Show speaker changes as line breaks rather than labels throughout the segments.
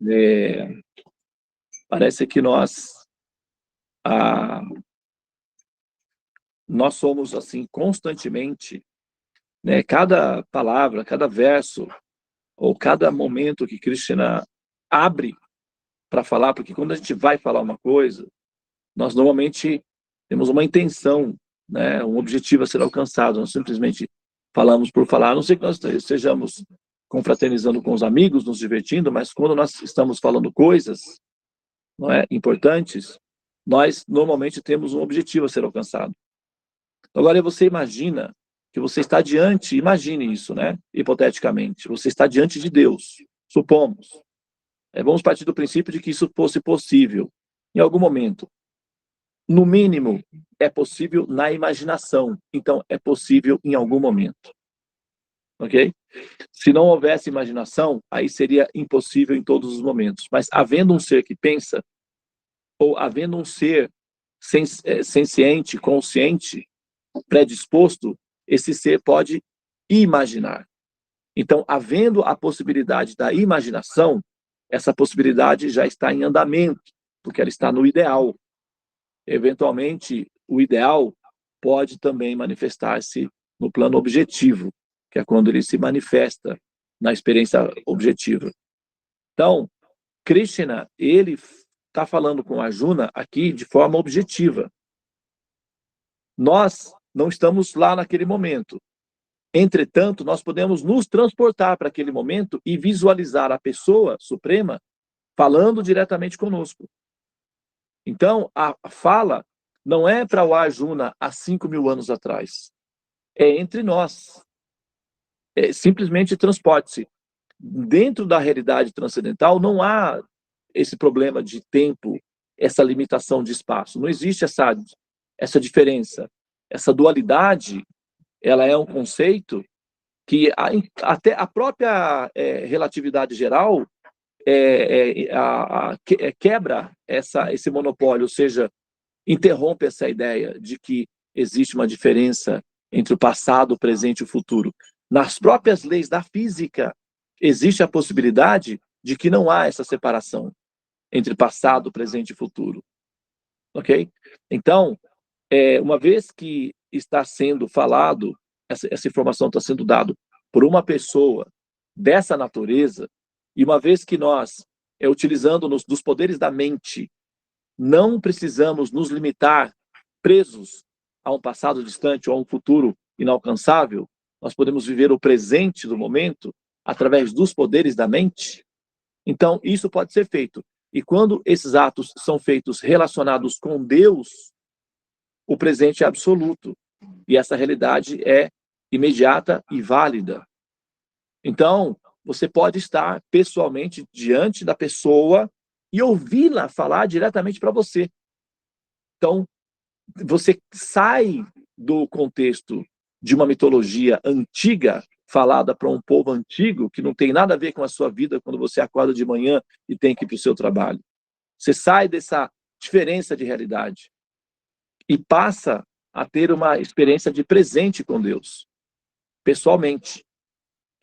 É, parece que nós somos assim constantemente, né? Cada palavra, cada verso ou cada momento que Krishna abre para falar, porque quando a gente vai falar uma coisa, nós normalmente temos uma intenção, né? Um objetivo a ser alcançado. Nós simplesmente falamos por falar. A não sei que nós estejamos confraternizando com os amigos, nos divertindo, mas quando nós estamos falando coisas, não é, importantes, nós normalmente temos um objetivo a ser alcançado. Agora você imagina que você está diante, imagine isso, né? Hipoteticamente, você está diante de Deus, supomos. Vamos partir do princípio de que isso fosse possível em algum momento. No mínimo, é possível na imaginação. Então, é possível em algum momento. Ok? Se não houvesse imaginação, aí seria impossível em todos os momentos. Mas havendo um ser que pensa, ou havendo um ser senciente, consciente, predisposto, esse ser pode imaginar. Então, havendo a possibilidade da imaginação, essa possibilidade já está em andamento, porque ela está no ideal. Eventualmente, o ideal pode também manifestar-se no plano objetivo, que é quando ele se manifesta na experiência objetiva. Então, Krishna, ele está falando com Arjuna aqui de forma objetiva. Nós não estamos lá naquele momento. Entretanto, nós podemos nos transportar para aquele momento e visualizar a pessoa suprema falando diretamente conosco. Então, a fala não é para o Arjuna há 5.000 anos atrás. É entre nós. Simplesmente transporte-se. Dentro da realidade transcendental, não há esse problema de tempo, essa limitação de espaço. Não existe essa diferença. Essa dualidade, ela é um conceito que até a própria relatividade geral quebra esse monopólio, ou seja, interrompe essa ideia de que existe uma diferença entre o passado, o presente e o futuro. Nas próprias leis da física, existe a possibilidade de que não há essa separação entre passado, presente e futuro. Ok? Então, uma vez que está sendo falado, essa informação está sendo dada por uma pessoa dessa natureza, e uma vez que nós, utilizando-nos dos poderes da mente, não precisamos nos limitar presos a um passado distante ou a um futuro inalcançável, nós podemos viver o presente do momento através dos poderes da mente. Então, isso pode ser feito. E quando esses atos são feitos relacionados com Deus, o presente é absoluto. E essa realidade é imediata e válida. Então, você pode estar pessoalmente diante da pessoa e ouvi-la falar diretamente para você. Então, você sai do contexto de uma mitologia antiga, falada para um povo antigo, que não tem nada a ver com a sua vida quando você acorda de manhã e tem que ir para o seu trabalho. Você sai dessa diferença de realidade e passa a ter uma experiência de presente com Deus, pessoalmente.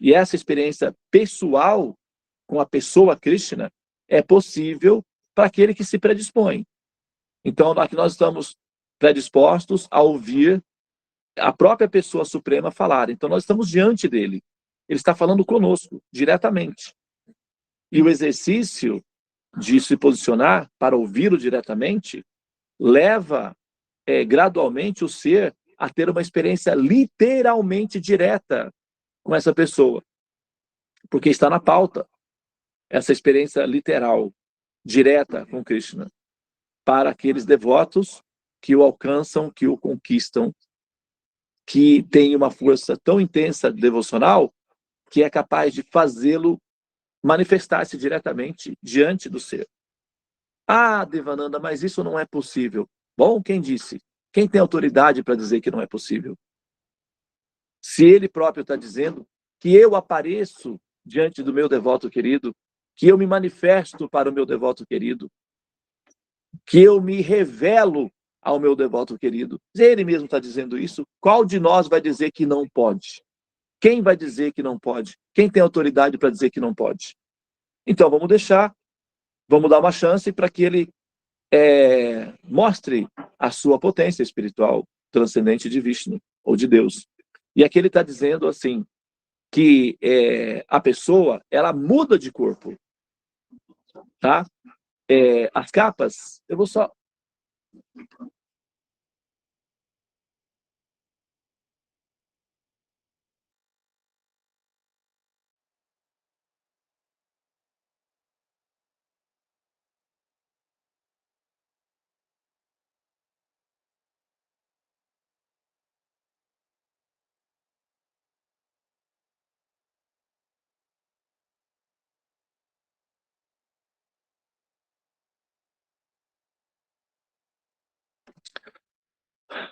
E essa experiência pessoal com a pessoa Krishna é possível para aquele que se predispõe. Então, aqui nós estamos predispostos a ouvir a própria pessoa suprema falar. Então, nós estamos diante dele. Ele está falando conosco, diretamente. E o exercício de se posicionar para ouvi-lo diretamente leva gradualmente o ser a ter uma experiência literalmente direta com essa pessoa. Porque está na pauta essa experiência literal, direta com Krishna, para aqueles devotos que o alcançam, que o conquistam, que tem uma força tão intensa devocional que é capaz de fazê-lo manifestar-se diretamente diante do ser. Ah, Devananda, mas isso não é possível. Bom, quem disse? Quem tem autoridade para dizer que não é possível? Se ele próprio está dizendo que eu apareço diante do meu devoto querido, que eu me manifesto para o meu devoto querido, que eu me revelo ao meu devoto querido. Se ele mesmo está dizendo isso, qual de nós vai dizer que não pode? Quem vai dizer que não pode? Quem tem autoridade para dizer que não pode? Então, vamos deixar vamos dar uma chance para que ele mostre a sua potência espiritual transcendente de Vishnu, ou de Deus. E aqui ele está dizendo assim, que a pessoa, ela muda de corpo, tá? As capas, eu vou só...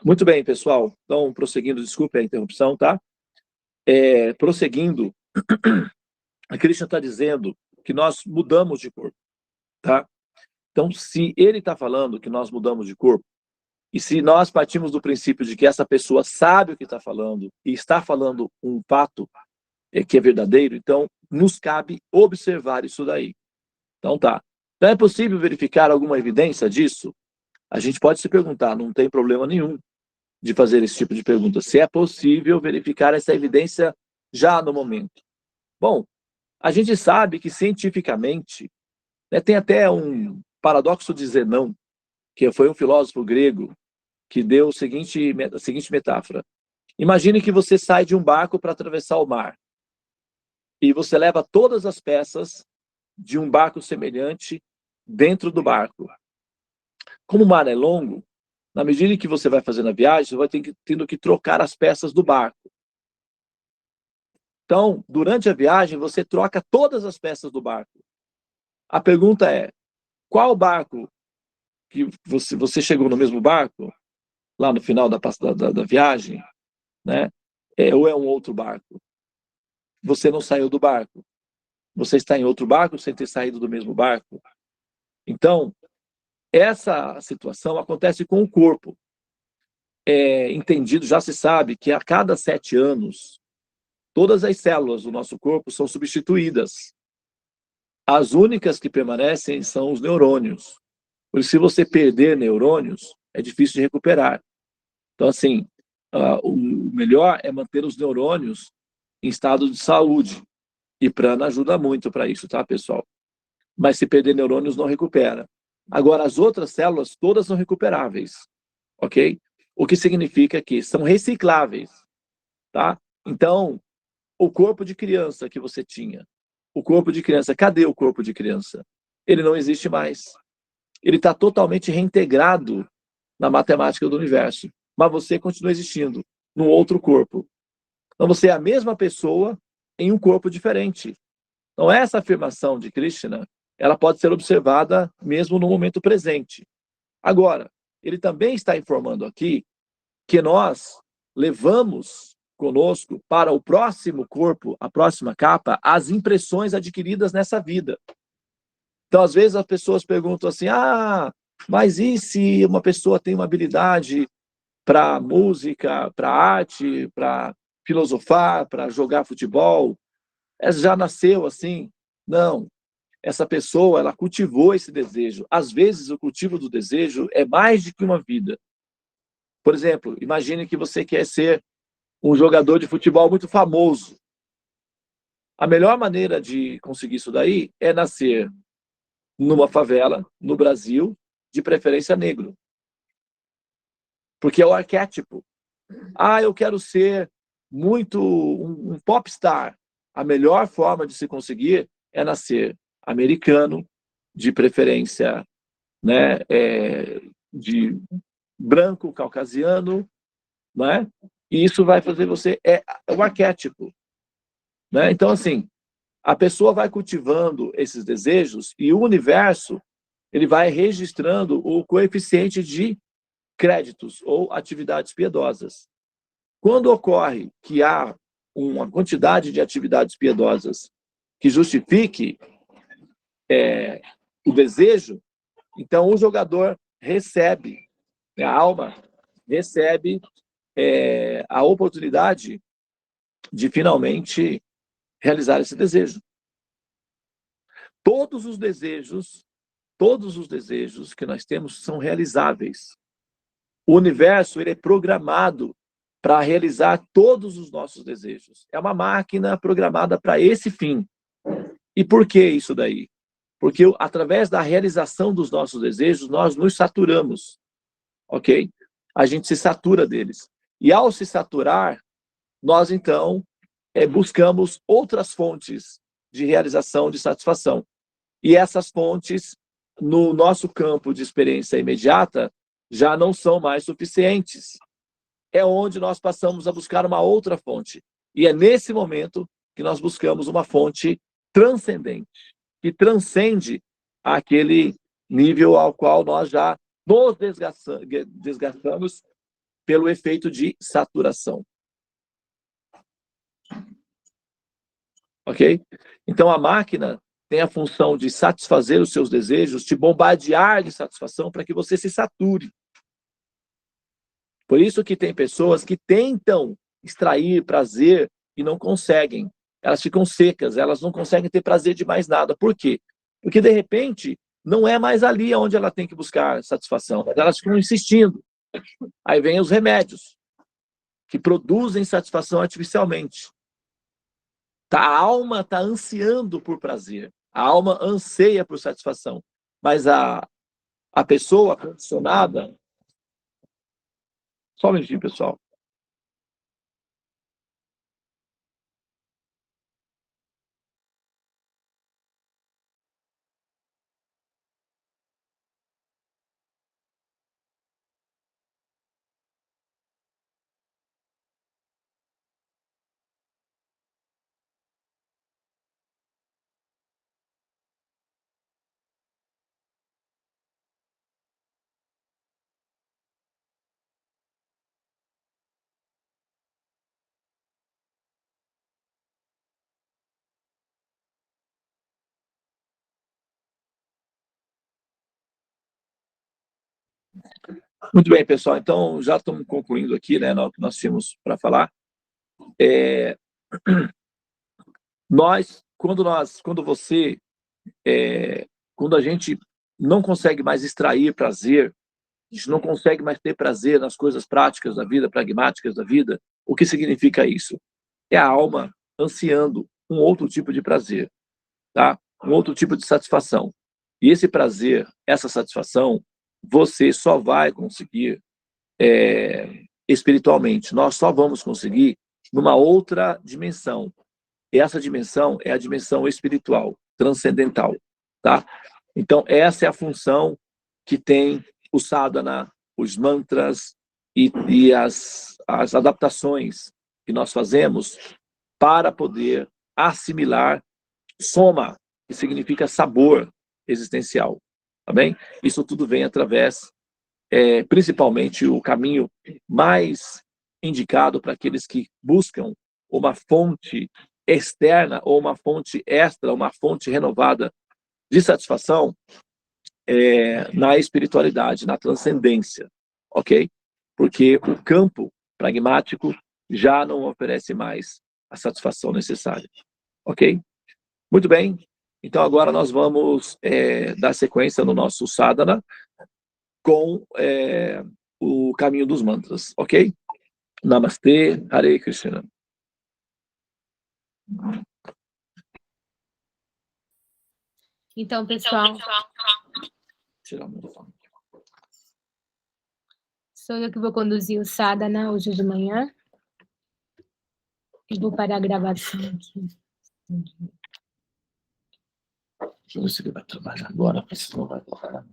Muito bem, pessoal. Então, prosseguindo, desculpe a interrupção, tá? Prosseguindo, a Krishna está dizendo que nós mudamos de corpo, tá? Então, se ele está falando que nós mudamos de corpo, e se nós partimos do princípio de que essa pessoa sabe o que está falando, e está falando um fato que é verdadeiro, então nos cabe observar isso daí. Então tá. Então é possível verificar alguma evidência disso? A gente pode se perguntar, não tem problema nenhum de fazer esse tipo de pergunta. Se é possível verificar essa evidência já no momento. Bom, a gente sabe que cientificamente, né, tem até um paradoxo de Zenão, que foi um filósofo grego, que deu a seguinte metáfora. Imagine que você sai de um barco para atravessar o mar. E você leva todas as peças de um barco semelhante dentro do barco. Como o mar é longo, na medida que você vai fazendo a viagem, você vai tendo que trocar as peças do barco. Então, durante a viagem, você troca todas as peças do barco. A pergunta é, qual barco que você chegou no mesmo barco, lá no final da viagem, né? Ou é um outro barco? Você não saiu do barco. Você está em outro barco sem ter saído do mesmo barco. Então, essa situação acontece com o corpo. Entendido, já se sabe que a cada 7 anos, todas as células do nosso corpo são substituídas. As únicas que permanecem são os neurônios. Por isso, se você perder neurônios, é difícil de recuperar. Então, assim, o melhor é manter os neurônios em estado de saúde. E prana ajuda muito para isso, tá, pessoal? Mas se perder neurônios, não recupera. Agora, as outras células, todas são recuperáveis, ok? O que significa que são recicláveis, tá? Então, o corpo de criança que você tinha, o corpo de criança, cadê o corpo de criança? Ele não existe mais. Ele está totalmente reintegrado na matemática do universo, mas você continua existindo num outro corpo. Então, você é a mesma pessoa em um corpo diferente. Então, essa afirmação de Krishna, ela pode ser observada mesmo no momento presente. Agora, ele também está informando aqui que nós levamos conosco para o próximo corpo, a próxima capa, as impressões adquiridas nessa vida. Então, às vezes, as pessoas perguntam assim, mas e se uma pessoa tem uma habilidade para música, para arte, para filosofar, para jogar futebol? Já nasceu assim? Não. Essa pessoa, ela cultivou esse desejo. Às vezes, o cultivo do desejo é mais do que uma vida. Por exemplo, imagine que você quer ser um jogador de futebol muito famoso. A melhor maneira de conseguir isso daí é nascer numa favela, no Brasil, de preferência negro. Porque é o arquétipo. Eu quero ser muito um popstar. A melhor forma de se conseguir é nascer americano, de preferência, né, de branco, caucasiano, né? E isso vai fazer você... É o arquétipo. Né? Então, assim, a pessoa vai cultivando esses desejos e o universo ele vai registrando o coeficiente de créditos ou atividades piedosas. Quando ocorre que há uma quantidade de atividades piedosas que justifique o desejo, então o jogador recebe, a alma recebe a oportunidade de finalmente realizar esse desejo. Todos os desejos todos os desejos que nós temos são realizáveis. O universo ele é programado para realizar todos os nossos desejos. É uma máquina programada para esse fim. E por que isso daí? Porque através da realização dos nossos desejos, nós nos saturamos, ok? A gente se satura deles. E ao se saturar, nós então buscamos outras fontes de realização, de satisfação. E essas fontes, no nosso campo de experiência imediata, já não são mais suficientes. É onde nós passamos a buscar uma outra fonte. E é nesse momento que nós buscamos uma fonte transcendente, que transcende aquele nível ao qual nós já nos desgastamos pelo efeito de saturação. Ok? Então, a máquina tem a função de satisfazer os seus desejos, te bombardear de satisfação para que você se sature. Por isso que tem pessoas que tentam extrair prazer e não conseguem. Elas ficam secas, elas não conseguem ter prazer de mais nada. Por quê? Porque, de repente, não é mais ali onde ela tem que buscar satisfação, mas elas ficam insistindo. Aí vem os remédios, que produzem satisfação artificialmente. A alma está ansiando por prazer. A alma anseia por satisfação. Mas a pessoa condicionada... Só um minutinho, pessoal. Muito bem, pessoal. Então, já estamos concluindo aqui, né, o que nós tínhamos para falar. Quando a gente não consegue mais extrair prazer, a gente não consegue mais ter prazer nas coisas práticas da vida, pragmáticas da vida, o que significa isso? É a alma ansiando um outro tipo de prazer, tá? Um outro tipo de satisfação. E esse prazer, essa satisfação, você só vai conseguir espiritualmente. Nós só vamos conseguir numa outra dimensão. E essa dimensão é a dimensão espiritual, transcendental, tá? Então, essa é a função que tem o sadhana, os mantras e as adaptações que nós fazemos para poder assimilar soma, que significa sabor existencial, tá bem? Isso tudo vem através, principalmente, o caminho mais indicado para aqueles que buscam uma fonte externa ou uma fonte extra, uma fonte renovada de satisfação na espiritualidade, na transcendência, ok? Porque o campo pragmático já não oferece mais a satisfação necessária, ok? Muito bem, então agora nós vamos dar sequência no nosso sadhana com o caminho dos mantras, ok? Namastê, Hare Krishna.
Então, pessoal, sou eu que vou conduzir o sadhana hoje de manhã. E vou parar a gravação aqui.
Deixa eu ver se ele vai trabalhar agora, porque senão vai trabalhar.